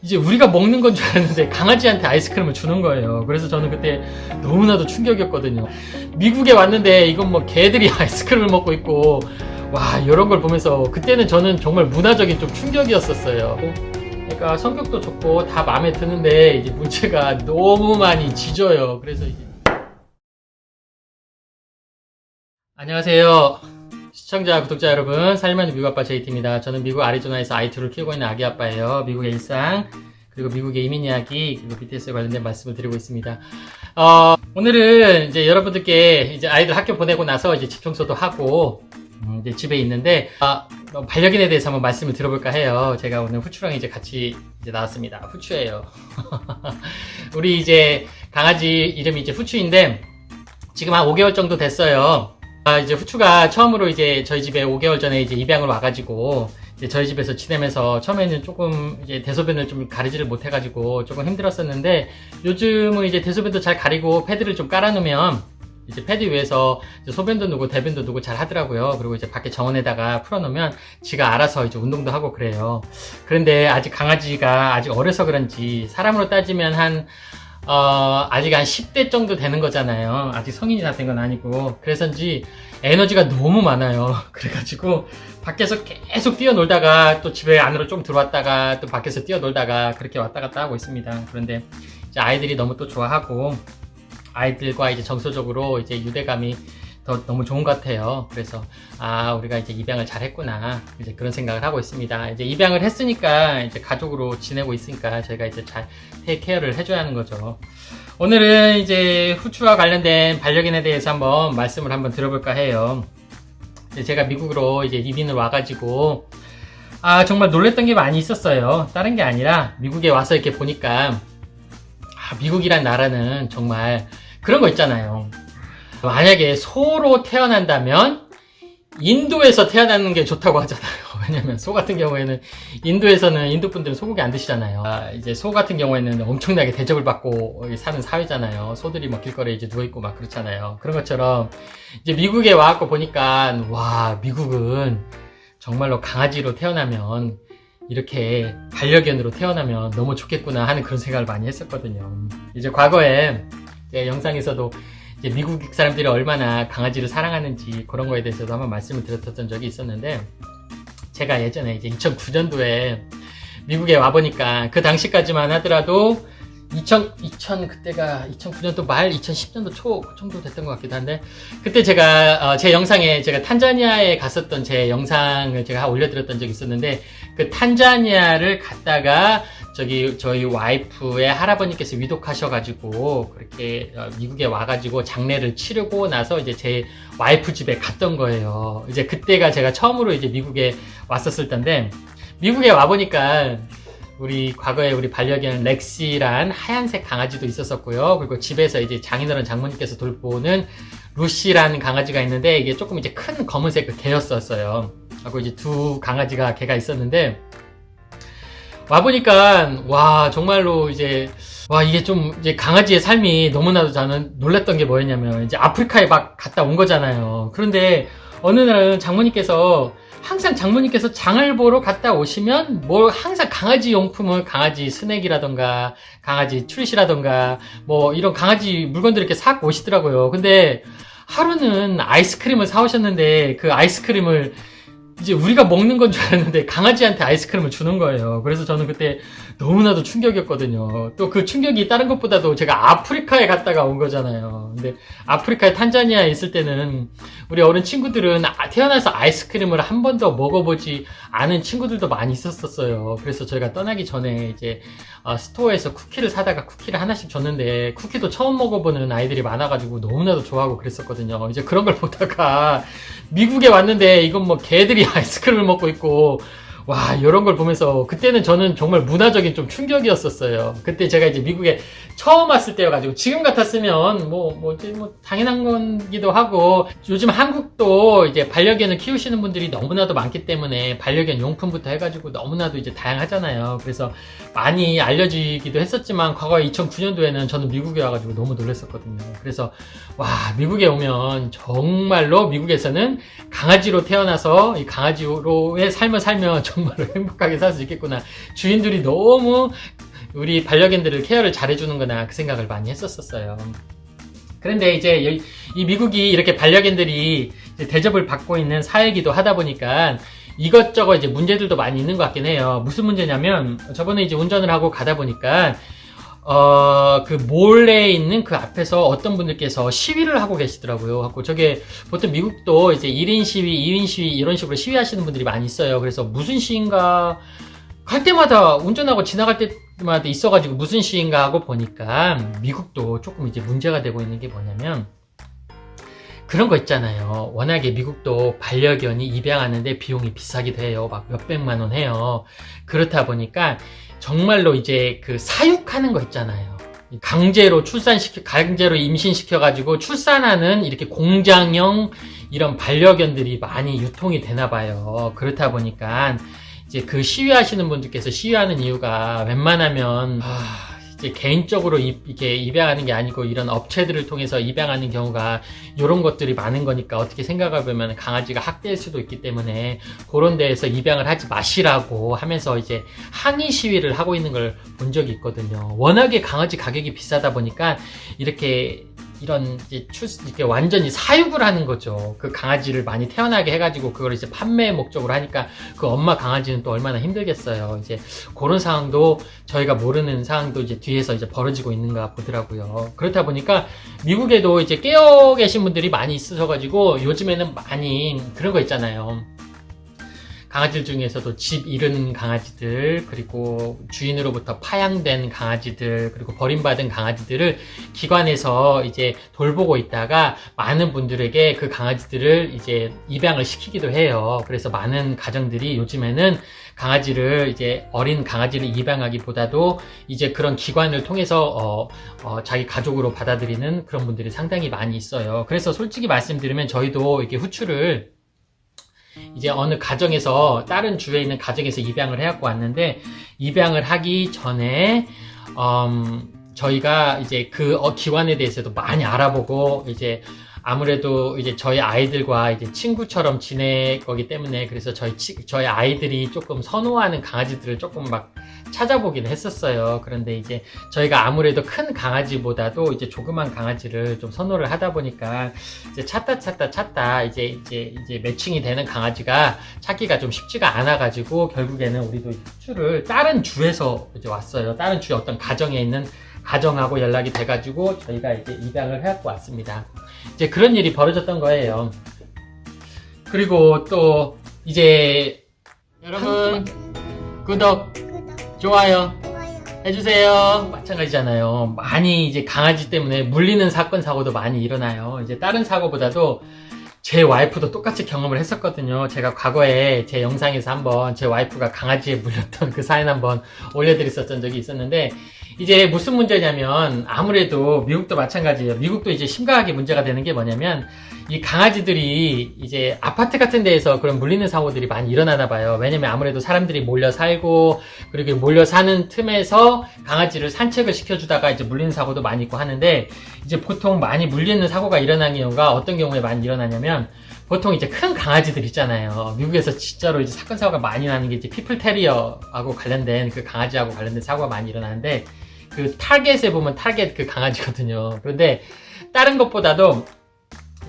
이제 우리가 먹는 건 줄 알았는데 강아지한테 아이스크림을 주는 거예요. 그래서 저는 그때 너무나도 충격이었거든요. 미국에 왔는데 이건 뭐 개들이 아이스크림을 먹고 있고, 와, 이런 걸 보면서 그때는 저는 정말 문화적인 좀 충격이었었어요. 그러니까 성격도 좋고 다 마음에 드는데 이제 문제가 너무 많이 짖어요. 그래서 이제 안녕하세요. 시청자, 구독자 여러분, 살만한 미국 아빠 JT입니다. 저는 미국 애리조나에서 아이2를 키우고 있는 아기 아빠예요. 미국의 일상, 그리고 미국의 이민 이야기, 그리고 BTS에 관련된 말씀을 드리고 있습니다. 오늘은 이제 여러분들께 이제 아이들 학교 보내고 나서 이제 집 청소도 하고, 이제 집에 있는데, 반려견에 대해서 한번 말씀을 들어볼까 해요. 제가 오늘 후추랑 이제 같이 이제 나왔습니다. 후추예요. 우리 이제 강아지 이름이 이제 후추인데, 지금 한 5개월 정도 됐어요. 이제 후추가 처음으로 이제 저희 집에 5개월 전에 이제 입양을 와가지고 이제 저희 집에서 지내면서 처음에는 조금 이제 대소변을 좀 가리지를 못해가지고 조금 힘들었었는데, 요즘은 이제 대소변도 잘 가리고 패드를 좀 깔아놓으면 이제 패드 위에서 이제 소변도 누고 대변도 누고 잘 하더라고요. 그리고 이제 밖에 정원에다가 풀어놓으면 지가 알아서 이제 운동도 하고 그래요. 그런데 아직 강아지가 아직 어려서 그런지, 사람으로 따지면 아직 한 10대 정도 되는 거잖아요. 아직 성인이 다 된 건 아니고. 그래서인지 에너지가 너무 많아요. 그래가지고 밖에서 계속 뛰어놀다가 또 집에 안으로 좀 들어왔다가 또 밖에서 뛰어놀다가 그렇게 왔다 갔다 하고 있습니다. 그런데 이제 아이들이 너무 또 좋아하고, 아이들과 이제 정서적으로 이제 유대감이 너무 좋은 것 같아요. 그래서 우리가 이제 입양을 잘 했구나, 이제 그런 생각을 하고 있습니다. 이제 입양을 했으니까 이제 가족으로 지내고 있으니까 저희가 이제 잘 테이크 케어를 해줘야 하는 거죠. 오늘은 이제 후추와 관련된 반려견에 대해서 한번 말씀을 한번 들어볼까 해요. 제가 미국으로 이제 이민을 와가지고 정말 놀랬던 게 많이 있었어요. 다른 게 아니라 미국에 와서 이렇게 보니까 미국이란 나라는 정말 그런 거 있잖아요. 만약에 소로 태어난다면 인도에서 태어나는 게 좋다고 하잖아요. 왜냐면 소 같은 경우에는 인도에서는, 인도 분들은 소고기 안 드시잖아요. 이제 소 같은 경우에는 엄청나게 대접을 받고 사는 사회잖아요. 소들이 막 길거리에 이제 누워있고 막 그렇잖아요. 그런 것처럼 이제 미국에 와갖고 보니까, 와, 미국은 정말로 강아지로 태어나면, 이렇게 반려견으로 태어나면 너무 좋겠구나 하는 그런 생각을 많이 했었거든요. 이제 과거에 영상에서도 이제 미국 사람들이 얼마나 강아지를 사랑하는지 그런 거에 대해서도 한번 말씀을 드렸었던 적이 있었는데, 제가 예전에 이제 2009년도에 미국에 와보니까 그 당시까지만 하더라도 그때가 2009년도 말 2010년도 초 정도 됐던 것 같기도 한데, 그때 제가 제 영상에 제가 탄자니아에 갔었던 제 영상을 제가 올려드렸던 적이 있었는데, 그 탄자니아를 갔다가 저희 와이프의 할아버님께서 위독하셔가지고 그렇게 미국에 와가지고 장례를 치르고 나서 이제 제 와이프 집에 갔던 거예요. 이제 그때가 제가 처음으로 이제 미국에 왔었을 텐데, 미국에 와보니까 우리 과거에 우리 반려견 렉시란 하얀색 강아지도 있었었고요. 그리고 집에서 이제 장인어른 장모님께서 돌보는 루시라는 강아지가 있는데, 이게 조금 이제 큰 검은색 그 개였었어요. 하고 이제 두 개가 있었는데, 와보니까, 와, 정말로 이제, 이게 좀, 이제 강아지의 삶이 너무나도 저는 놀랐던 게 뭐였냐면, 이제 아프리카에 막 갔다 온 거잖아요. 그런데 어느 날은 항상 장모님께서 장을 보러 갔다 오시면, 항상 강아지 용품을, 강아지 스낵이라던가, 강아지 트릿이라던가, 이런 강아지 물건들을 이렇게 사 오시더라고요. 근데 하루는 아이스크림을 사오셨는데, 그 아이스크림을 이제 우리가 먹는 건 줄 알았는데 강아지한테 아이스크림을 주는 거예요. 그래서 저는 그때 너무나도 충격이었거든요. 또 그 충격이 다른 것보다도 제가 아프리카에 갔다가 온 거잖아요. 근데 아프리카의 탄자니아에 있을 때는 우리 어린 친구들은 태어나서 아이스크림을 한 번도 먹어보지 않은 친구들도 많이 있었어요. 그래서 저희가 떠나기 전에 이제 스토어에서 쿠키를 사다가 쿠키를 하나씩 줬는데, 쿠키도 처음 먹어보는 아이들이 많아가지고 너무나도 좋아하고 그랬었거든요. 이제 그런 걸 보다가 미국에 왔는데 이건 뭐 개들이 아이스크림을 먹고 있고, 와, 이런 걸 보면서 그때는 저는 정말 문화적인 좀 충격이었었어요. 그때 제가 이제 미국에 처음 왔을 때여가지고, 지금 같았으면 당연한 건기도 하고, 요즘 한국도 이제 반려견을 키우시는 분들이 너무나도 많기 때문에 반려견 용품부터 해가지고 너무나도 이제 다양하잖아요. 그래서 많이 알려지기도 했었지만, 과거 2009년도에는 저는 미국에 와가지고 너무 놀랐었거든요. 그래서 와, 미국에 오면 정말로 미국에서는 강아지로 태어나서 이 강아지로의 삶을 살면 정말로 행복하게 살 수 있겠구나. 주인들이 너무 우리 반려견들을 케어를 잘해주는구나. 그 생각을 많이 했었어요. 그런데 이제 이 미국이 이렇게 반려견들이 이제 대접을 받고 있는 사회이기도 하다 보니까 이것저것 이제 문제들도 많이 있는 것 같긴 해요. 무슨 문제냐면 저번에 이제 운전을 하고 가다 보니까 그 몰에 있는 그 앞에서 어떤 분들께서 시위를 하고 계시더라고요. 하고 저게 보통 미국도 이제 1인 시위, 2인 시위 이런 식으로 시위하시는 분들이 많이 있어요. 그래서 무슨 시위인가 갈 때마다 운전하고 지나갈 때마다 있어가지고 무슨 시위인가 하고 보니까 미국도 조금 이제 문제가 되고 있는 게 뭐냐면 그런 거 있잖아요. 워낙에 미국도 반려견이 입양하는데 비용이 비싸기도 해요. 막 몇백만 원 해요. 그렇다 보니까 정말로 이제 그 사육하는 거 있잖아요. 강제로 강제로 임신시켜가지고 출산하는 이렇게 공장형 이런 반려견들이 많이 유통이 되나 봐요. 그렇다 보니까 이제 그 시위하시는 분들께서 시위하는 이유가 웬만하면 이제 개인적으로 이렇게 입양하는 게 아니고 이런 업체들을 통해서 입양하는 경우가 이런 것들이 많은 거니까 어떻게 생각해 보면 강아지가 학대일 수도 있기 때문에 그런 데에서 입양을 하지 마시라고 하면서 이제 항의 시위를 하고 있는 걸 본 적이 있거든요. 워낙에 강아지 가격이 비싸다 보니까 이렇게 이런 이렇게 완전히 사육을 하는 거죠. 그 강아지를 많이 태어나게 해가지고 그걸 이제 판매 목적으로 하니까 그 엄마 강아지는 또 얼마나 힘들겠어요. 이제 그런 상황도 저희가 모르는 상황도 이제 뒤에서 이제 벌어지고 있는가 보더라고요. 그렇다 보니까 미국에도 이제 깨어 계신 분들이 많이 있으셔가지고 요즘에는 많이 그런 거 있잖아요. 강아지들 중에서도 집 잃은 강아지들, 그리고 주인으로부터 파양된 강아지들, 그리고 버림받은 강아지들을 기관에서 이제 돌보고 있다가 많은 분들에게 그 강아지들을 이제 입양을 시키기도 해요. 그래서 많은 가정들이 요즘에는 강아지를 이제 어린 강아지를 입양하기보다도 이제 그런 기관을 통해서 자기 가족으로 받아들이는 그런 분들이 상당히 많이 있어요. 그래서 솔직히 말씀드리면 저희도 이렇게 후추를 이제 어느 가정에서 다른 주에 있는 가정에서 입양을 해갖고 왔는데 입양을 하기 전에 저희가 이제 그 기관에 대해서도 많이 알아보고 이제 아무래도 이제 저희 아이들과 이제 친구처럼 지낼 거기 때문에 그래서 저희 아이들이 조금 선호하는 강아지들을 조금 막 찾아보긴 했었어요. 그런데 이제 저희가 아무래도 큰 강아지보다도 이제 조그만 강아지를 좀 선호를 하다 보니까 이제 찾다 이제 매칭이 되는 강아지가 찾기가 좀 쉽지가 않아가지고 결국에는 우리도 후추를 다른 주에서 이제 왔어요. 다른 주에 어떤 가정에 있는 가정하고 연락이 돼가지고 저희가 이제 입양을 해갖고 왔습니다. 이제 그런 일이 벌어졌던 거예요. 그리고 또 이제 여러분 구독, 좋아요 해주세요. 마찬가지잖아요. 많이 이제 강아지 때문에 물리는 사건 사고도 많이 일어나요. 이제 다른 사고보다도 제 와이프도 똑같이 경험을 했었거든요. 제가 과거에 제 영상에서 한번 제 와이프가 강아지에 물렸던 그 사연 한번 올려드렸었던 적이 있었는데 이제 무슨 문제냐면 아무래도 미국도 마찬가지예요. 미국도 이제 심각하게 문제가 되는 게 뭐냐면 이 강아지들이 이제 아파트 같은 데에서 그런 물리는 사고들이 많이 일어나나 봐요. 왜냐면 아무래도 사람들이 몰려 살고 그리고 몰려 사는 틈에서 강아지를 산책을 시켜주다가 이제 물리는 사고도 많이 있고 하는데 이제 보통 많이 물리는 사고가 일어나는 경우가 어떤 경우에 많이 일어나냐면 보통 이제 큰 강아지들 있잖아요. 미국에서 진짜로 이제 사건 사고가 많이 나는 게 이제 피플 테리어하고 관련된 그 강아지하고 관련된 사고가 많이 일어나는데 그 타겟에 보면 타겟 그 강아지거든요. 그런데 다른 것보다도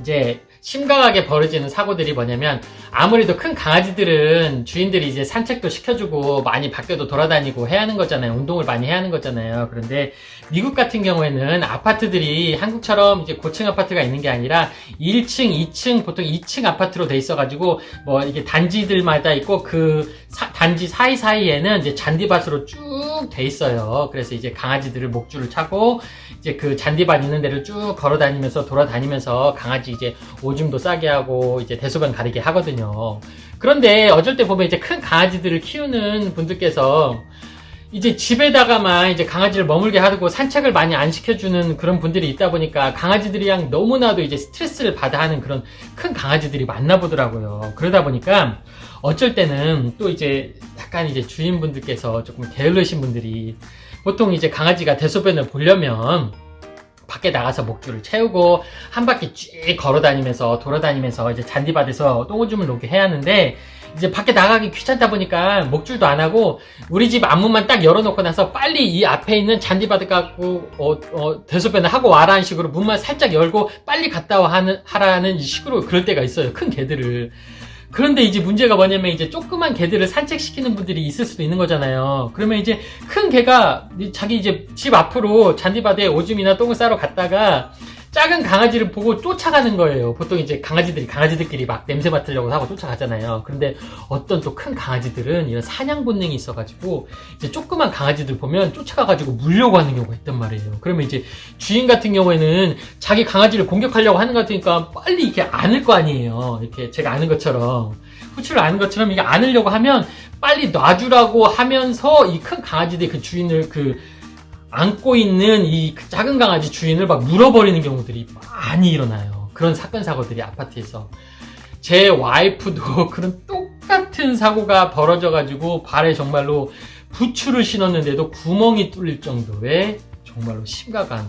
이제 심각하게 벌어지는 사고들이 뭐냐면 아무래도 큰 강아지들은 주인들이 이제 산책도 시켜주고 많이 밖에도 돌아다니고 해야 하는 거잖아요. 운동을 많이 해야 하는 거잖아요. 그런데 미국 같은 경우에는 아파트들이 한국처럼 이제 고층 아파트가 있는 게 아니라 1층, 2층, 보통 2층 아파트로 돼 있어가지고 뭐 이게 단지들마다 있고 그 단지 사이사이에는 이제 잔디밭으로 쭉 돼 있어요. 그래서 이제 강아지들을 목줄을 차고 이제 그 잔디밭 있는 데를 쭉 걸어 다니면서 돌아다니면서 강아지 이제 오줌도 싸게 하고 이제 대소변 가리게 하거든요. 그런데 어쩔 때 보면 이제 큰 강아지들을 키우는 분들께서 이제 집에다가만 이제 강아지를 머물게 하고 산책을 많이 안 시켜주는 그런 분들이 있다 보니까 강아지들이랑 너무나도 이제 스트레스를 받아 하는 그런 큰 강아지들이 많나 보더라고요. 그러다 보니까 어쩔 때는 또 이제 약간 이제 주인분들께서 조금 게으르신 분들이 보통 이제 강아지가 대소변을 보려면 밖에 나가서 목줄을 채우고 한 바퀴 쭉 걸어 다니면서 돌아다니면서 이제 잔디밭에서 똥오줌을 놓게 해야 하는데 이제 밖에 나가기 귀찮다 보니까 목줄도 안 하고 우리 집 앞문만 딱 열어놓고 나서 빨리 이 앞에 있는 잔디바닥 갖고 대소변을 하고 와라는 식으로 문만 살짝 열고 빨리 갔다 하라는 식으로 그럴 때가 있어요. 큰 개들을. 그런데 이제 문제가 뭐냐면 이제 조그만 개들을 산책시키는 분들이 있을 수도 있는 거잖아요. 그러면 이제 큰 개가 자기 이제 집 앞으로 잔디바닥에 오줌이나 똥을 싸러 갔다가 작은 강아지를 보고 쫓아가는 거예요. 보통 이제 강아지들끼리 막 냄새 맡으려고 하고 쫓아가잖아요. 그런데 어떤 또 큰 강아지들은 이런 사냥 본능이 있어가지고 이제 조그만 강아지들 보면 쫓아가가지고 물려고 하는 경우가 있단 말이에요. 그러면 이제 주인 같은 경우에는 자기 강아지를 공격하려고 하는 것 같으니까 빨리 이렇게 안을 거 아니에요. 이렇게 제가 아는 것처럼. 후추를 아는 것처럼 이게 안으려고 하면 빨리 놔주라고 하면서 이 큰 강아지들 그 주인을 안고 있는 이 작은 강아지 주인을 막 물어버리는 경우들이 많이 일어나요. 그런 사건 사고들이 아파트에서. 제 와이프도 그런 똑같은 사고가 벌어져가지고 발에 정말로 부츠를 신었는데도 구멍이 뚫릴 정도의 정말로 심각한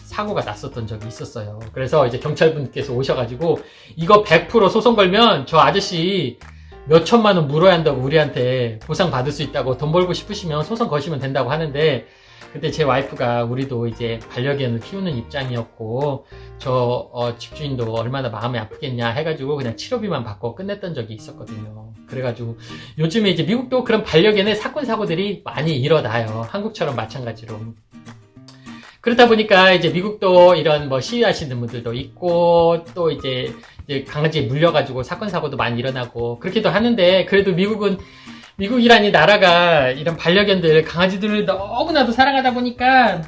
사고가 났었던 적이 있었어요. 그래서 이제 경찰분께서 오셔가지고 이거 100% 소송 걸면 저 아저씨 몇 천만 원 물어야 한다고 우리한테 보상 받을 수 있다고 돈 벌고 싶으시면 소송 거시면 된다고 하는데 그때 제 와이프가 우리도 이제 반려견을 키우는 입장이었고 저 집주인도 얼마나 마음이 아프겠냐 해가지고 그냥 치료비만 받고 끝냈던 적이 있었거든요. 그래가지고 요즘에 이제 미국도 그런 반려견의 사건 사고들이 많이 일어나요. 한국처럼 마찬가지로. 그렇다 보니까 이제 미국도 이런 시위하시는 분들도 있고 또 이제 강아지에 물려가지고 사건 사고도 많이 일어나고 그렇기도 하는데 그래도 미국이라는 나라가 이런 반려견들 강아지들을 너무나도 사랑하다 보니까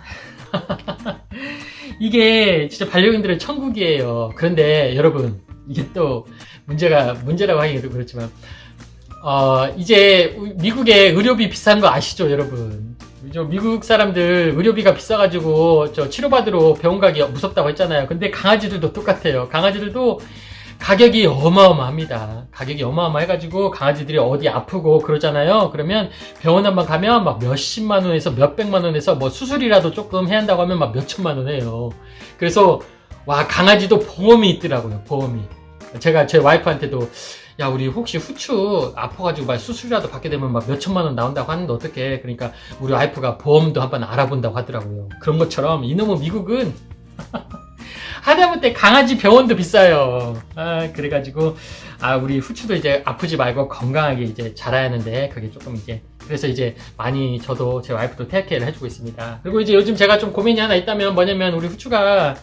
이게 진짜 반려견들의 천국이에요. 그런데 여러분 이게 또 문제라고 하기도 그렇지만 이제 미국의 의료비 비싼 거 아시죠, 여러분? 미국 사람들 의료비가 비싸가지고 치료받으러 병원 가기 무섭다고 했잖아요. 근데 강아지들도 똑같아요. 강아지들도 가격이 어마어마합니다. 가격이 어마어마해가지고 강아지들이 어디 아프고 그러잖아요. 그러면 병원 한번 가면 막 몇십만 원에서 몇백만 원에서 수술이라도 조금 해야 한다고 하면 막 몇천만 원 해요. 그래서 와, 강아지도 보험이 있더라고요. 보험이. 제가 제 와이프한테도 야, 우리 혹시 후추 아파가지고 막 수술이라도 받게 되면 막 몇천만 원 나온다고 하는데 어떡해. 그러니까 우리 와이프가 보험도 한번 알아본다고 하더라고요. 그런 것처럼 이놈의 미국은 하다못해 강아지 병원도 비싸요. 그래가지고 우리 후추도 이제 아프지 말고 건강하게 이제 자라야 하는데 그게 조금 이제 그래서 이제 많이 저도 제 와이프도 테이크케어를 해주고 있습니다. 그리고 이제 요즘 제가 좀 고민이 하나 있다면 뭐냐면 우리 후추가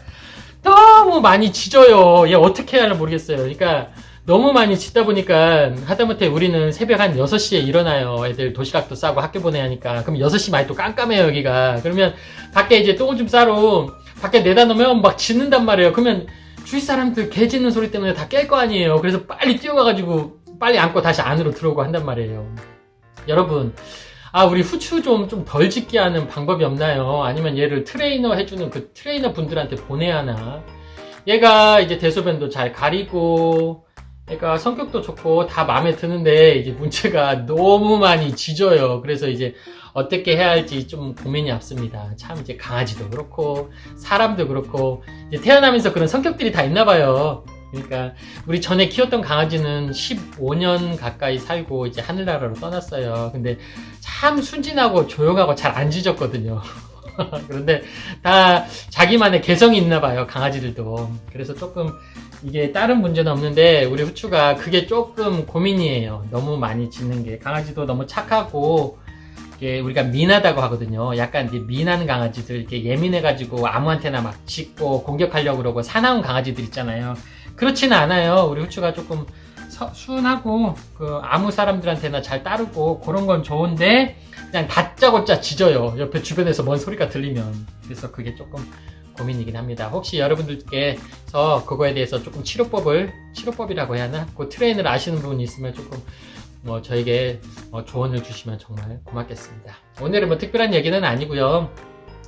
너무 많이 짖어요. 얘 어떻게 해야 하나 모르겠어요. 그러니까 너무 많이 짖다 보니까 하다못해 우리는 새벽 한 6시에 일어나요. 애들 도시락도 싸고 학교 보내야 하니까. 그럼 6시 많이 또 깜깜해요, 여기가. 그러면 밖에 이제 똥오줌 싸러 밖에 내다 놓으면 막 짖는단 말이에요. 그러면 주위 사람들 개 짖는 소리 때문에 다 깰 거 아니에요. 그래서 빨리 뛰어가가지고 빨리 안고 다시 안으로 들어오고 한단 말이에요. 여러분, 우리 후추 좀 덜 짖게 하는 방법이 없나요? 아니면 얘를 트레이너 해주는 그 트레이너 분들한테 보내야 하나? 얘가 이제 대소변도 잘 가리고 그러니까 성격도 좋고 다 마음에 드는데 이제 문제가 너무 많이 짖어요. 그래서 이제 어떻게 해야 할지 좀 고민이 앞섭니다. 참 이제 강아지도 그렇고 사람도 그렇고 이제 태어나면서 그런 성격들이 다 있나 봐요. 그러니까 우리 전에 키웠던 강아지는 15년 가까이 살고 이제 하늘나라로 떠났어요. 근데 참 순진하고 조용하고 잘 안 짖었거든요. 그런데 다 자기만의 개성이 있나 봐요, 강아지들도. 그래서 조금 이게 다른 문제는 없는데 우리 후추가 그게 조금 고민이에요. 너무 많이 짖는 게. 강아지도 너무 착하고 이게 우리가 민하다고 하거든요. 약간 이제 민한 강아지들 이렇게 예민해가지고 아무한테나 막 짖고 공격하려고 그러고 사나운 강아지들 있잖아요. 그렇지는 않아요. 우리 후추가 조금 순하고 아무 사람들한테나 잘 따르고 그런 건 좋은데 그냥 다짜고짜 짖어요. 옆에 주변에서 뭔 소리가 들리면. 그래서 그게 조금 고민이긴 합니다. 혹시 여러분들께서 그거에 대해서 조금 치료법이라고 해야 하나? 그 트레이너를 아시는 분이 있으면 조금 저에게 조언을 주시면 정말 고맙겠습니다. 오늘은 특별한 얘기는 아니고요.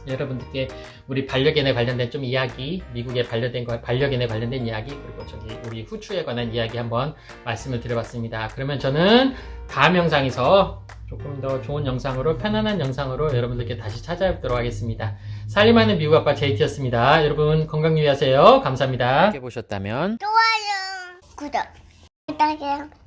여러분들께 우리 반려견에 관련된 좀 이야기, 미국의 반려견에 관련된 이야기, 그리고 우리 후추에 관한 이야기 한번 말씀을 드려봤습니다. 그러면 저는 다음 영상에서 조금 더 좋은 영상으로, 편안한 영상으로 여러분들께 다시 찾아뵙도록 하겠습니다. 살림하는 미국 아빠 JT였습니다. 여러분 건강 유의하세요. 감사합니다. 보셨다면 좋아요, 구독 부탁해요.